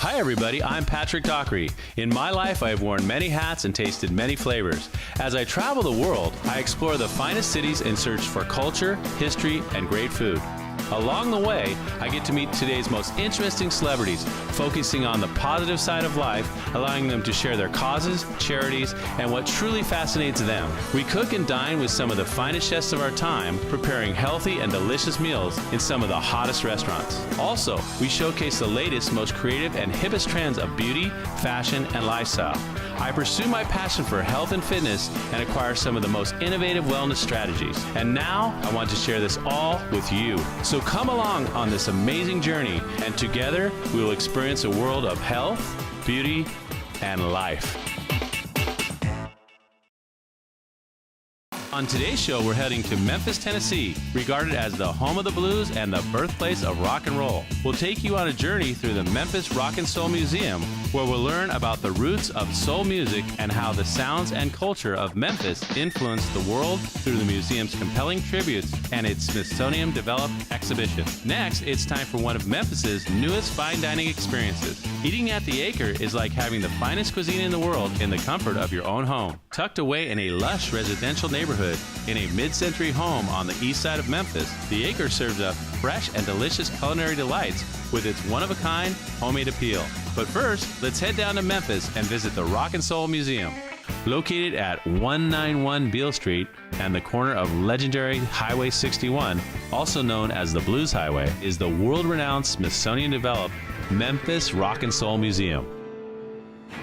Hi everybody, I'm Patrick Dockery. In my life, I have worn many hats and tasted many flavors. As I travel the world, I explore the finest cities in search for culture, history, and great food. Along the way, I get to meet today's most interesting celebrities, focusing on the positive side of life, allowing them to share their causes, charities, and what truly fascinates them. We cook and dine with some of the finest chefs of our time, preparing healthy and delicious meals in some of the hottest restaurants. Also, we showcase the latest, most creative, and hippest trends of beauty, fashion, and lifestyle. I pursue my passion for health and fitness and acquire some of the most innovative wellness strategies. And now, I want to share this all with you. So come along on this amazing journey, and together we will experience a world of health, beauty, and life. On today's show, we're heading to Memphis, Tennessee, regarded as the home of the blues and the birthplace of rock and roll. We'll take you on a journey through the Memphis Rock and Soul Museum, where we'll learn about the roots of soul music and how the sounds and culture of Memphis influenced the world through the museum's compelling tributes and its Smithsonian-developed exhibition. Next, it's time for one of Memphis's newest fine dining experiences. Eating at the Acre is like having the finest cuisine in the world in the comfort of your own home. Tucked away in a lush residential neighborhood, in a mid-century home on the east side of Memphis, the Acre serves up fresh and delicious culinary delights with its one-of-a-kind homemade appeal. But first, let's head down to Memphis and visit the Rock and Soul Museum. Located at 191 Beale Street and the corner of legendary Highway 61, also known as the Blues Highway, is the world-renowned Smithsonian-developed Memphis Rock and Soul Museum.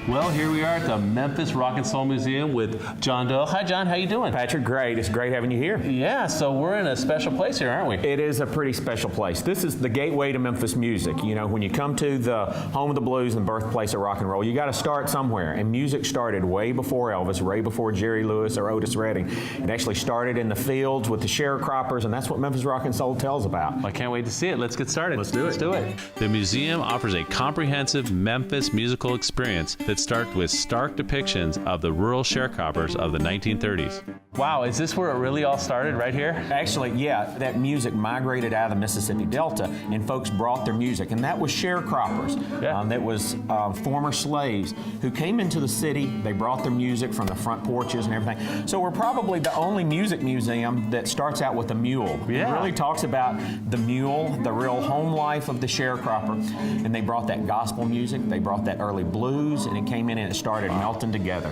Well, here we are at the Memphis Rock and Soul Museum with John Doe. Hi, John. How you doing? Patrick, great. It's great having you here. Yeah, so we're in a special place here, aren't we? It is a pretty special place. This is the gateway to Memphis music. You know, when you come to the home of the blues and birthplace of rock and roll, you got to start somewhere. And music started way before Elvis, way before Jerry Lewis or Otis Redding. It actually started in the fields with the sharecroppers, and that's what Memphis Rock and Soul tells about. I can't wait to see it. Let's get started. Let's do it. Let's do it. The museum offers a comprehensive Memphis musical experience that starts with stark depictions of the rural sharecroppers of the 1930s. Wow, is this where it really all started, right here? Actually, yeah, that music migrated out of the Mississippi Delta, and folks brought their music, and that was sharecroppers. Yeah. That was former slaves who came into the city. They brought their music from the front porches and everything. So we're probably the only music museum that starts out with a mule. Yeah. It really talks about the mule, the real home life of the sharecropper, and they brought that gospel music, they brought that early blues, and it came in and it started melting together.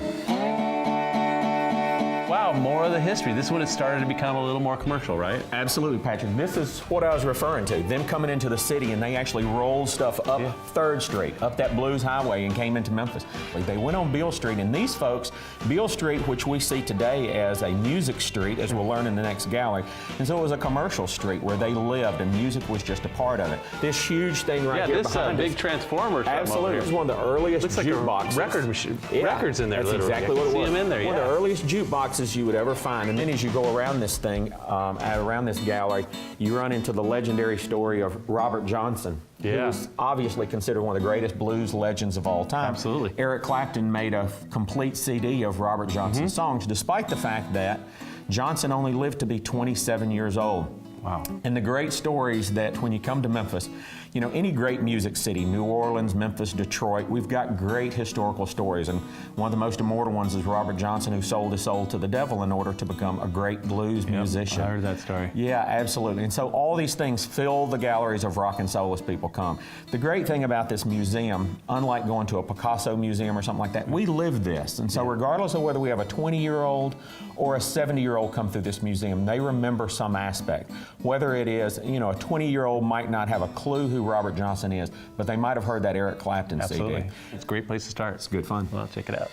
Wow, more of the history. This is when it started to become a little more commercial, right? Absolutely, Patrick. This is what I was referring to. Them coming into the city, and they actually rolled stuff up 3rd Street, up that Blues Highway, and came into Memphis. They went on Beale Street, and these folks, Beale Street, which we see today as a music street, as we'll learn in the next gallery, and so it was a commercial street where they lived, and music was just a part of it. This huge thing right here behind big us, transformer. absolutely. It was one of the earliest Looks like jukeboxes. a record machine. Records in there, That's literally. exactly what it was. See them in there, One of the earliest jukeboxes you would ever find. And then as you go around this thing, around this gallery, you run into the legendary story of Robert Johnson, who is obviously considered one of the greatest blues legends of all time. Absolutely. Eric Clapton made a complete CD of Robert Johnson's songs, despite the fact that Johnson only lived to be 27 years old. Wow. And the great stories that when you come to Memphis, you know, any great music city, New Orleans, Memphis, Detroit, we've got great historical stories. And one of the most immortal ones is Robert Johnson, who sold his soul to the devil in order to become a great blues musician. I heard that story. Yeah, absolutely. And so all these things fill the galleries of rock and soul as people come. The great thing about this museum, unlike going to a Picasso museum or something like that, we live this. And so regardless of whether we have a 20-year-old or a 70-year-old come through this museum, they remember some aspect. Whether it is, you know, a 20-year-old might not have a clue who Robert Johnson is, but they might have heard that Eric Clapton Absolutely. CD. It's a great place to start. It's good fun. Well, check it out.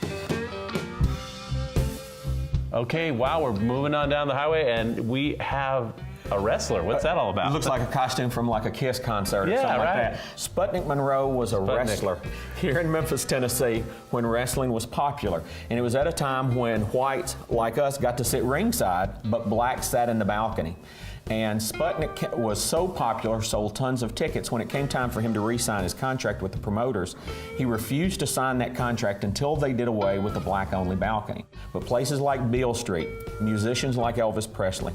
Okay, wow, we're moving on down the highway, and we have a wrestler. What's that all about? It looks like a costume from like a Kiss concert or something like that. Sputnik Monroe was a wrestler here in Memphis, Tennessee when wrestling was popular. And it was at a time when whites like us got to sit ringside, but blacks sat in the balcony. And Sputnik was so popular, sold tons of tickets. When it came time for him to re-sign his contract with the promoters, he refused to sign that contract until they did away with the black-only balcony. But places like Beale Street, musicians like Elvis Presley,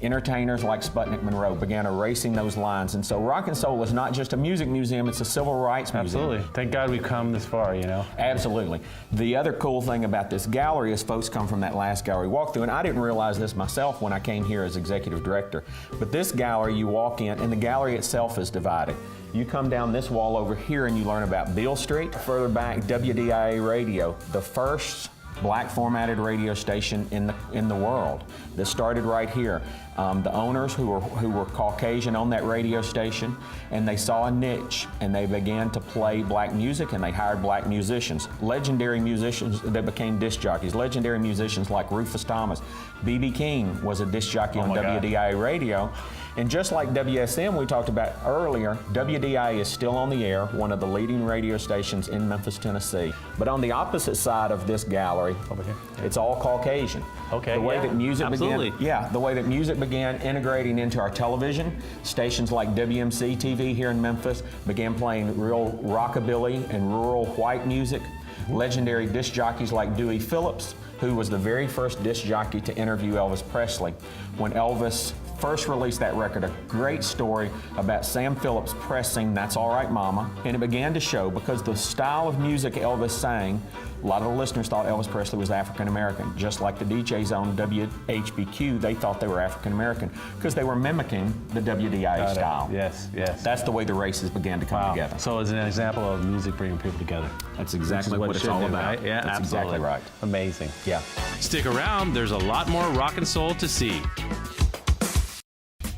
entertainers like Sputnik Monroe began erasing those lines. And so rock and soul is not just a music museum, it's a civil rights museum. Absolutely. Thank God we've come this far, you know. Absolutely. The other cool thing about this gallery is folks come from that last gallery walkthrough, and I didn't realize this myself when I came here as executive director, but this gallery you walk in, and the gallery itself is divided. You come down this wall over here and you learn about Beale Street. Further back, WDIA Radio, the first black formatted radio station in the world. This started right here. The owners who were Caucasian on that radio station, and they saw a niche, and they began to play black music, and they hired black musicians, legendary musicians that became disc jockeys, legendary musicians like Rufus Thomas. B.B. King was a disc jockey on WDIA radio. And just like WSM we talked about earlier, WDIA is still on the air, one of the leading radio stations in Memphis, Tennessee. But on the opposite side of this gallery, over here, it's all Caucasian. Okay. The way that music absolutely. began, the way that music began integrating into our television, stations like WMC TV here in Memphis began playing real rockabilly and rural white music. Legendary disc jockeys like Dewey Phillips, who was the very first disc jockey to interview Elvis Presley. When Elvis first released that record, a great story about Sam Phillips pressing That's All Right Mama, and it began to show because the style of music Elvis sang, a lot of the listeners thought Elvis Presley was African American. Just like the DJs on WHBQ, they thought they were African American because they were mimicking the WDIA style. Yes, yes. That's the way the races began to come together. So it's an example of music bringing people together. That's exactly what it's all about. Right? Yeah, that's absolutely. exactly right. Amazing. Yeah. Stick around, there's a lot more rock and soul to see.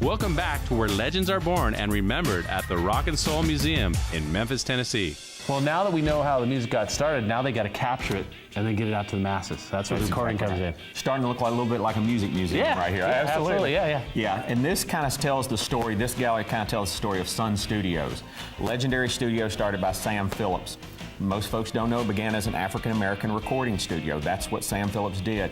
Welcome back to where legends are born and remembered at the Rock and Soul Museum in Memphis, Tennessee. Well, now that we know how the music got started, now they got to capture it and then get it out to the masses. That's where the recording comes in. Starting to look like a little bit like a music museum right here. Yeah, absolutely. Yeah, and this kind of tells the story, this gallery kind of tells the story of Sun Studios. Legendary studio started by Sam Phillips. Most folks don't know it began as an African-American recording studio. That's what Sam Phillips did.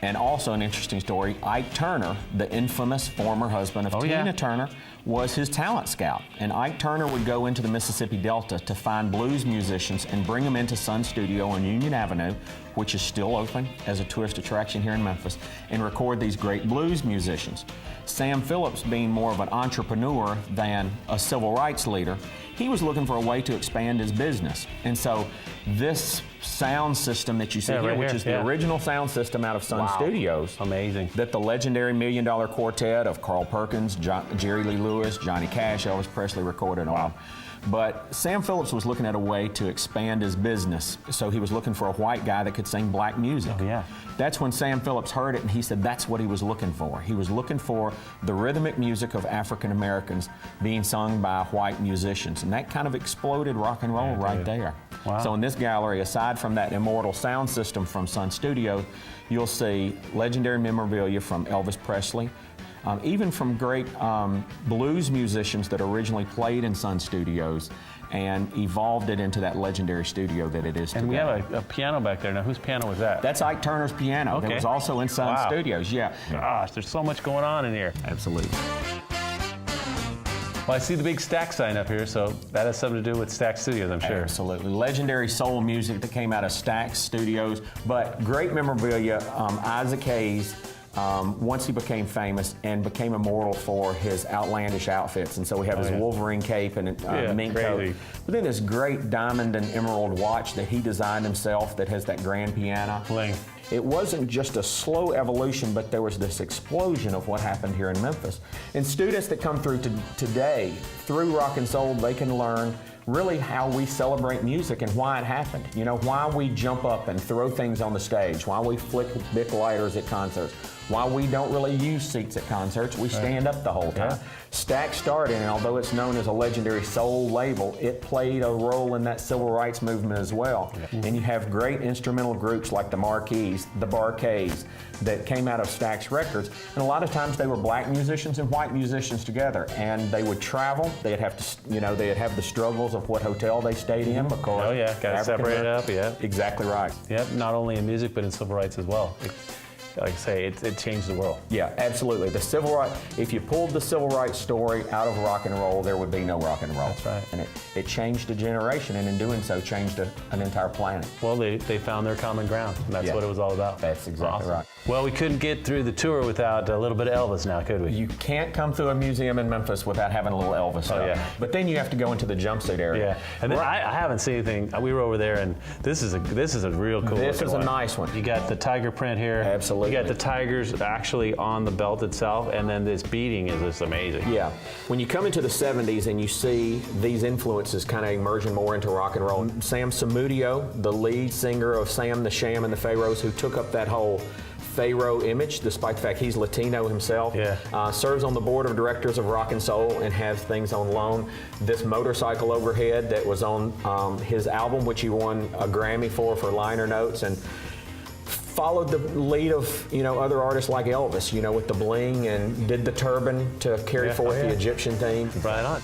And also an interesting story, Ike Turner, the infamous former husband of Tina Turner, was his talent scout. And Ike Turner would go into the Mississippi Delta to find blues musicians and bring them into Sun Studio on Union Avenue, which is still open as a tourist attraction here in Memphis, and record these great blues musicians. Sam Phillips, being more of an entrepreneur than a civil rights leader, he was looking for a way to expand his business. And so this sound system that you see here, which is the original sound system out of Sun Studios. Amazing. That the legendary $1 Million Quartet of Carl Perkins, Jerry Lee Lewis, Johnny Cash, Elvis Presley recorded on. But Sam Phillips was looking at a way to expand his business, so he was looking for a white guy that could sing black music. That's when Sam Phillips heard it, and he said that's what he was looking for. He was looking for the rhythmic music of African Americans being sung by white musicians, and that kind of exploded rock and roll right there. So in this gallery, aside from that immortal sound system from Sun Studios, you'll see legendary memorabilia from Elvis Presley, even from great blues musicians that originally played in Sun Studios and evolved it into that legendary studio that it is today. And we have a piano back there. Now, whose piano was that? That's Ike Turner's piano. That was also in Sun Studios, Gosh, there's so much going on in here. Absolutely. Well, I see the big Stax sign up here, so that has something to do with Stax Studios, I'm sure. Absolutely. Legendary soul music that came out of Stax Studios, but great memorabilia. Isaac Hayes, once he became famous and became immortal for his outlandish outfits. And so we have his Wolverine cape and mink coat. But then this great diamond and emerald watch that he designed himself that has that grand piano. Bling. It wasn't just a slow evolution, but there was this explosion of what happened here in Memphis. And students that come through today, through Rock and Soul, they can learn really how we celebrate music and why it happened. You know, why we jump up and throw things on the stage, why we flick Bic lighters at concerts, why we don't really use seats at concerts, we stand up the whole time. Stax started, and although it's known as a legendary soul label, it played a role in that civil rights movement as well. And you have great instrumental groups like the Marquees, the Barcades, that came out of Stax Records. And a lot of times they were black musicians and white musicians together, and they would travel. They'd have to, you know, they'd have the struggles of what hotel they stayed in because got to separate it up, Exactly right. Yep, not only in music, but in civil rights as well. like I say, it changed the world. Yeah, absolutely. The civil rights, if you pulled the civil rights story out of rock and roll, there would be no rock and roll. That's right. And it changed a generation, and in doing so, changed an entire planet. Well, they found their common ground, and that's what it was all about. That's exactly right. Well, we couldn't get through the tour without a little bit of Elvis now, could we? You can't come through a museum in Memphis without having a little Elvis stuff. Oh, yeah. But then you have to go into the jumpsuit area. Yeah, and then I haven't seen anything. We were over there, and this is a real cool. This is a nice one. You got the tiger print here. Absolutely. You got the tigers actually on the belt itself, and then this beading is just amazing. Yeah. When you come into the 70s and you see these influences kind of emerging more into rock and roll, Sam Samudio, the lead singer of Sam the Sham and the Pharaohs, who took up that whole Pharaoh image, despite the fact he's Latino himself, serves on the board of directors of Rock and Soul and has things on loan. This motorcycle overhead that was on his album, which he won a Grammy for liner notes, and followed the lead of other artists like Elvis, with the bling, and did the turban to carry forth the Egyptian theme. Right on.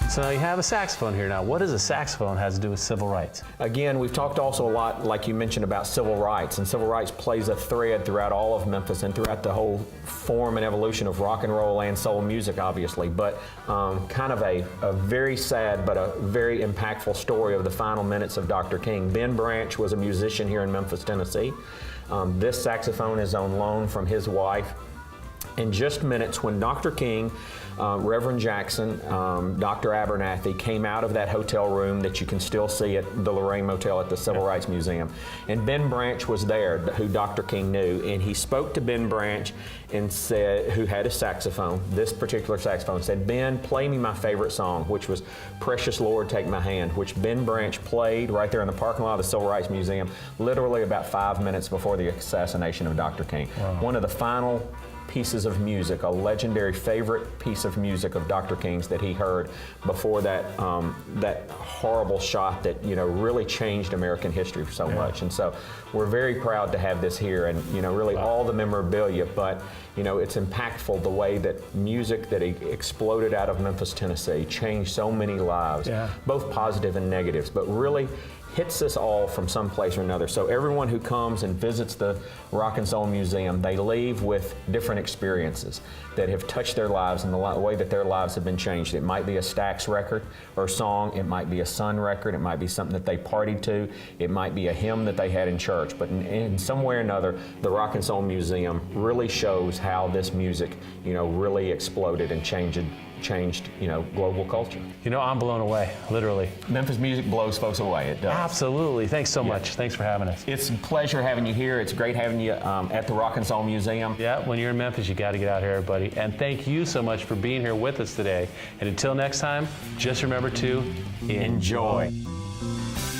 So now you have a saxophone here. Now, what does a saxophone have to do with civil rights? Again, we've talked also a lot, like you mentioned, about civil rights, and civil rights plays a thread throughout all of Memphis and throughout the whole form and evolution of rock and roll and soul music, obviously. But kind of a very sad but a very impactful story of the final minutes of Dr. King. Ben Branch was a musician here in Memphis, Tennessee. This saxophone is on loan from his wife. In just minutes, when Dr. King, Reverend Jackson, Dr. Abernathy came out of that hotel room that you can still see at the Lorraine Motel at the Civil Rights Museum, and Ben Branch was there, who Dr. King knew, and he spoke to Ben Branch and said, who had a saxophone, this particular saxophone, said, "Ben, play me my favorite song," which was "Precious Lord, Take My Hand," which Ben Branch played right there in the parking lot of the Civil Rights Museum, literally about 5 minutes before the assassination of Dr. King. Wow. One of the final pieces of music, a legendary favorite piece of music of Dr. King's that he heard before that that horrible shot that really changed American history so much. And so we're very proud to have this here, and really all the memorabilia, but it's impactful the way that music that exploded out of Memphis, Tennessee changed so many lives, both positive and negatives, but really hits us all from some place or another. So everyone who comes and visits the Rock and Soul Museum, they leave with different experiences that have touched their lives and the way that their lives have been changed. It might be a Stax record or song, it might be a Sun record, it might be something that they partied to, it might be a hymn that they had in church, but in some way or another, the Rock and Soul Museum really shows how this music, really exploded and changed global culture. I'm blown away, literally. Memphis music blows folks away, it does. Absolutely. Thanks so much. Thanks for having us. It's a pleasure having you here. It's great having you at the Rock and Soul Museum. Yeah, when you're in Memphis, you got to get out here, everybody. And thank you so much for being here with us today. And until next time, just remember to enjoy.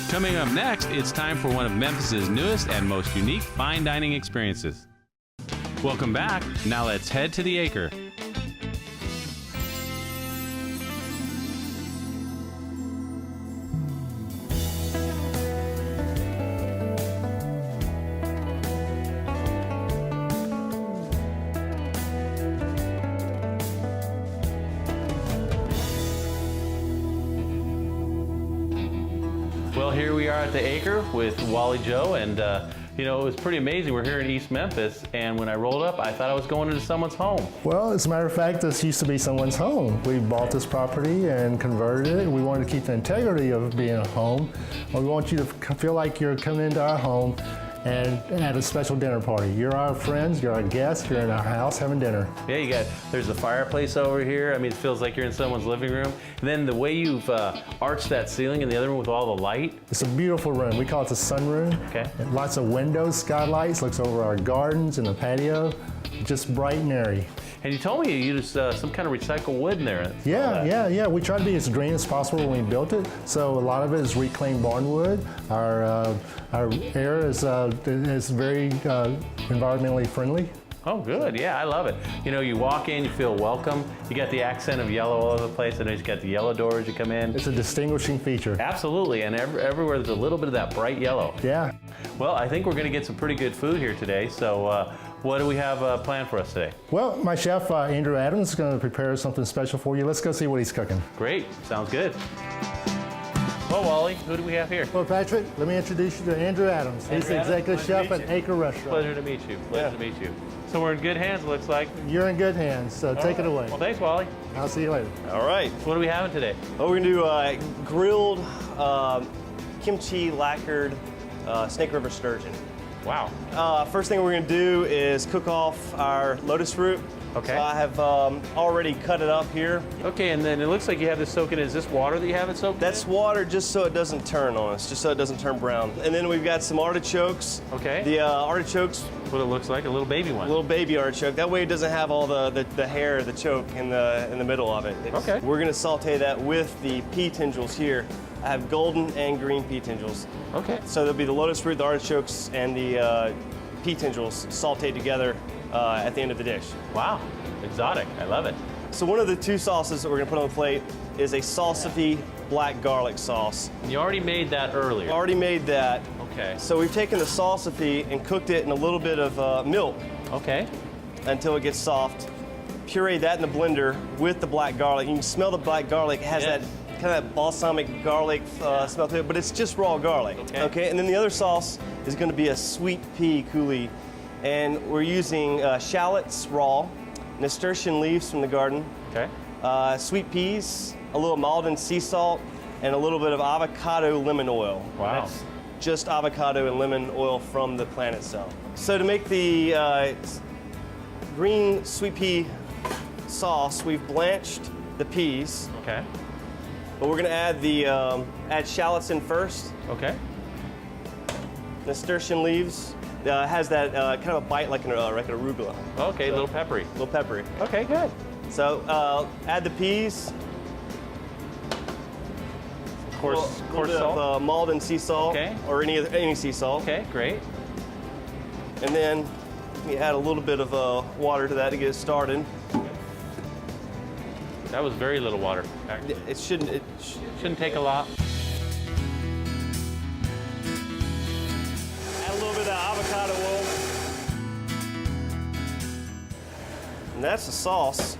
Coming up next, it's time for one of Memphis's newest and most unique fine dining experiences. Welcome back. Now let's head to the Acre. Well, here we are at the Acre with Wally Joe, and it was pretty amazing. We're here in East Memphis, and when I rolled up, I thought I was going into someone's home. Well, as a matter of fact, this used to be someone's home. We bought this property and converted it. We wanted to keep the integrity of being a home. We want you to feel like you're coming into our home and at a special dinner party. You're our friends, you're our guests, you're in our house having dinner. Yeah, there's the fireplace over here. I mean, it feels like you're in someone's living room. And then the way you've arched that ceiling in the other room with all the light. It's a beautiful room. We call it the sunroom. Okay. Lots of windows, skylights, looks over our gardens and the patio. Just bright and airy. And you told me you used some kind of recycled wood in there. Yeah. We tried to be as green as possible when we built it. So a lot of it is reclaimed barnwood. Our air is very environmentally friendly. Oh, good. Yeah, I love it. You walk in, you feel welcome. You got the accent of yellow all over the place, and you got the yellow doors you come in. It's a distinguishing feature. Absolutely, and everywhere there's a little bit of that bright yellow. Yeah. Well, I think we're going to get some pretty good food here today, so what do we have planned for us today? Well, my chef, Andrew Adams, is going to prepare something special for you. Let's go see what he's cooking. Great. Sounds good. Well, Wally, who do we have here? Well, Patrick, let me introduce you to Andrew Adams. He's the executive chef at Acre Restaurant. Pleasure to meet you. Pleasure to meet you. So we're in good hands, it looks like. You're in good hands, so take it away. Well, thanks, Wally. I'll see you later. All right. What are we having today? Well, we're gonna do grilled kimchi lacquered Snake River sturgeon. Wow. First thing we're gonna do is cook off our lotus root. Okay. So I have already cut it up here. Okay, and then it looks like you have this soaking. Is this water that you have it soaked That's in? water just so it doesn't turn on us, just so it doesn't turn brown. And then we've got some artichokes. Okay. The artichokes, What it looks like, a little baby one. little baby artichoke. That way it doesn't have all the hair, the choke in the middle of it. Okay. We're gonna saute that with the pea tendrils here. I have golden and green pea tendrils. Okay. So there'll be the lotus root, the artichokes, and the pea tendrils sauteed together at the end of the dish. Wow. Exotic. I love it. So one of the two sauces that we're gonna put on the plate is a salsify black garlic sauce. You already made that earlier. Already made that. Okay. So we've taken the salsify and cooked it in a little bit of milk Okay. until it gets soft. Puree that in the blender with the black garlic. You can smell the black garlic. It has Yes. that kind of balsamic garlic smell to it, but it's just raw garlic. Okay. And then the other sauce is going to be a sweet pea coulis, and we're using shallots raw, nasturtium leaves from the garden, Okay. sweet peas, a little Malden sea salt, and a little bit of avocado lemon oil. Wow. That's just avocado and lemon oil from the plant itself. So to make the green sweet pea sauce, we've blanched the peas, Okay. but we're gonna add the add shallots in first. Okay. Nasturtium leaves has that kind of a bite like an arugula, Okay, a little peppery. a little peppery. Okay, good. So add the peas. Coarse, A little coarse bit salt. of Malden sea salt, Okay. or any sea salt. Okay, great. And then you add a little bit of water to that to get it started. That was very little water. Actually. It shouldn't. Shouldn't take a lot. Add a little bit of that avocado oil. And that's the sauce.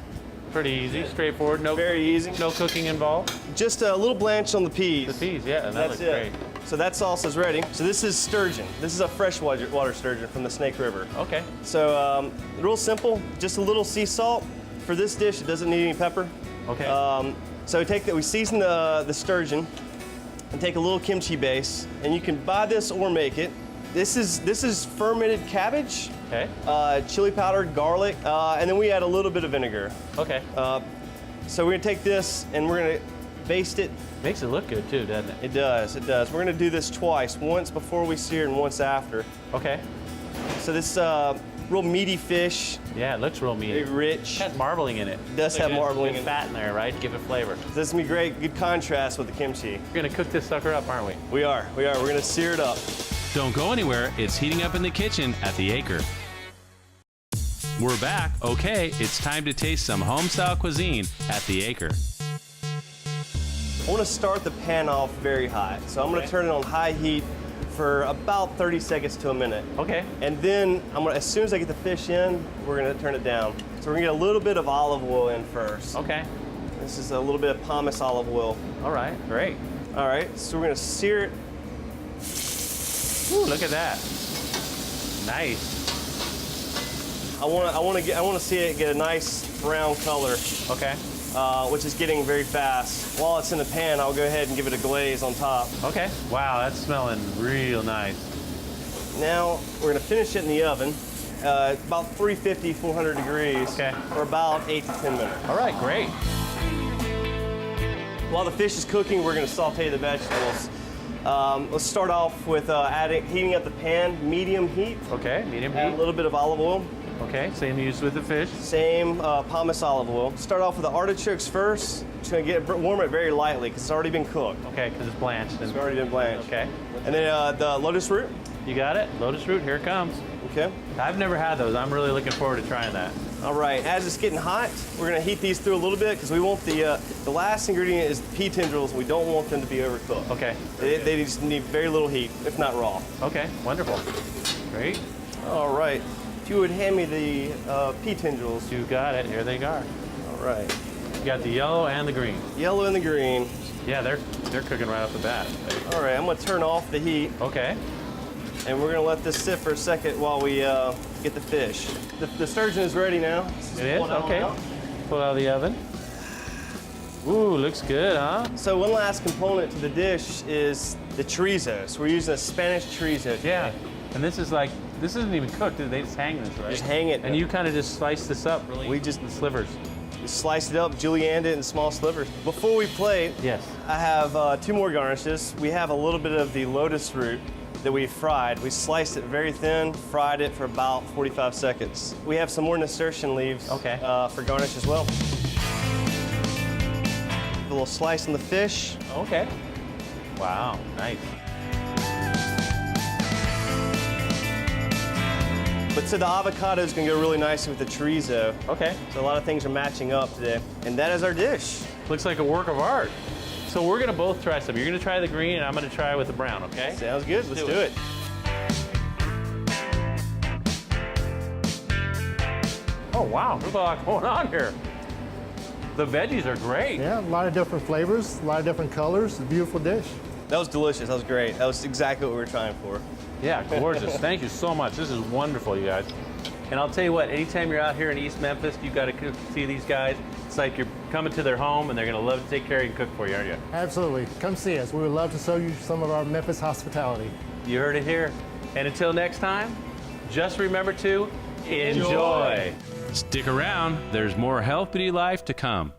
Pretty easy, straightforward. No, Very easy. no cooking involved. Just a little blanch on the peas. The peas, yeah, and that That's looks it. great. So that sauce is ready. So this is sturgeon. This is a freshwater sturgeon from the Snake River. Okay. So real simple, just a little sea salt. For this dish, it doesn't need any pepper. Okay. So we season the sturgeon and take a little kimchi base, and you can buy this or make it. This is fermented cabbage, Okay. chili powder, garlic, and then we add a little bit of vinegar. Okay. So we're gonna take this and we're gonna baste it. Makes it look good too, doesn't it? It does, it does. We're gonna do this twice, once before we sear and once after. Okay. So this real meaty fish, Yeah, it looks real meaty. very rich. It has marbling in it. It does have marbling in it. Fat in there, right? To give it flavor. This is gonna be great, good contrast with the kimchi. We're gonna cook this sucker up, aren't we? We are. We're gonna sear it up. Don't go anywhere, it's heating up in the kitchen at the Acre. We're back. Okay, it's time to taste some home-style cuisine at the Acre. I want to start the pan off very hot. So I'm going to turn it on high heat for about 30 seconds to a minute. Okay. And then as soon as I get the fish in, we're going to turn it down. So we're going to get a little bit of olive oil in first. Okay. This is a little bit of pumice olive oil. All right. Great. All right, so we're going to sear it. Ooh, look at that. Nice. I want to see it get a nice brown color, Okay. which is getting very fast. While it's in the pan, I'll go ahead and give it a glaze on top. Okay. Wow, that's smelling real nice. Now we're going to finish it in the oven, about 350, 400 degrees, Okay. for about 8 to 10 minutes. All right, great. While the fish is cooking, we're going to saute the vegetables. Let's start off with heating up the pan, medium heat. Okay, medium Add a heat. little bit of olive oil, Okay, same use with the fish. same pumice olive oil. Start off with the artichokes first. Just going to warm it very lightly because it's already been cooked. Okay, because it's blanched. It's already been blanched. Okay. And then the lotus root. You got it? Lotus root, here it comes. Okay. I've never had those. I'm really looking forward to trying that. All right. As it's getting hot, we're going to heat these through a little bit because we want the last ingredient is the pea tendrils. We don't want them to be overcooked. Okay. They just need very little heat, if not raw. Okay, wonderful. Great. All right. If you would hand me the pea tendrils. You got it. Here they are. All right. You got the yellow and the green. Yellow and the green. Yeah, they're cooking right off the bat. All right, I'm gonna turn off the heat, Okay. and we're gonna let this sit for a second while we get the fish. The sturgeon is ready now. It is? Okay. Pull out of the oven. Ooh, looks good, huh? So one last component to the dish is the chorizo. So we're using a Spanish chorizo today. Yeah. And this isn't even cooked. They just hang this, right? Just hang it. And you kind of just slice this up, really? We just- the slivers. Slice it up, julienne it in small slivers. Before we plate, Yes. I have 2 more garnishes. We have a little bit of the lotus root that we fried. We sliced it very thin, fried it for about 45 seconds. We have some more nasturtium leaves Okay. For garnish as well. A little slice on the fish. Okay. Wow, nice. But so the avocado is gonna go really nicely with the chorizo. Okay. So a lot of things are matching up today. And that is our dish. Looks like a work of art. So we're gonna both try some. You're gonna try the green and I'm gonna try with the brown, okay? Sounds good, let's do it. Oh wow, there's a lot going on here. The veggies are great. Yeah, a lot of different flavors, a lot of different colors. A beautiful dish. That was delicious, that was great. That was exactly what we were trying for. Yeah, gorgeous. Thank you so much. This is wonderful, you guys. And I'll tell you what, anytime you're out here in East Memphis, you got to see these guys. It's like you're coming to their home and they're going to love to take care of you and cook for you, aren't you? Absolutely. Come see us. We would love to show you some of our Memphis hospitality. You heard it here. And until next time, just remember to enjoy. Stick around, there's more Health Beauty Life to come.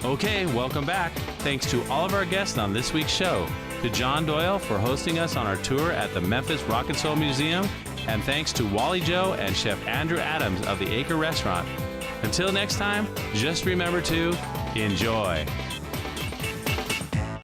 Okay, welcome back. Thanks to all of our guests on this week's show. To John Doyle for hosting us on our tour at the Memphis Rock and Soul Museum, and thanks to Wally Joe and Chef Andrew Adams of the Acre Restaurant. Until next time, just remember to enjoy.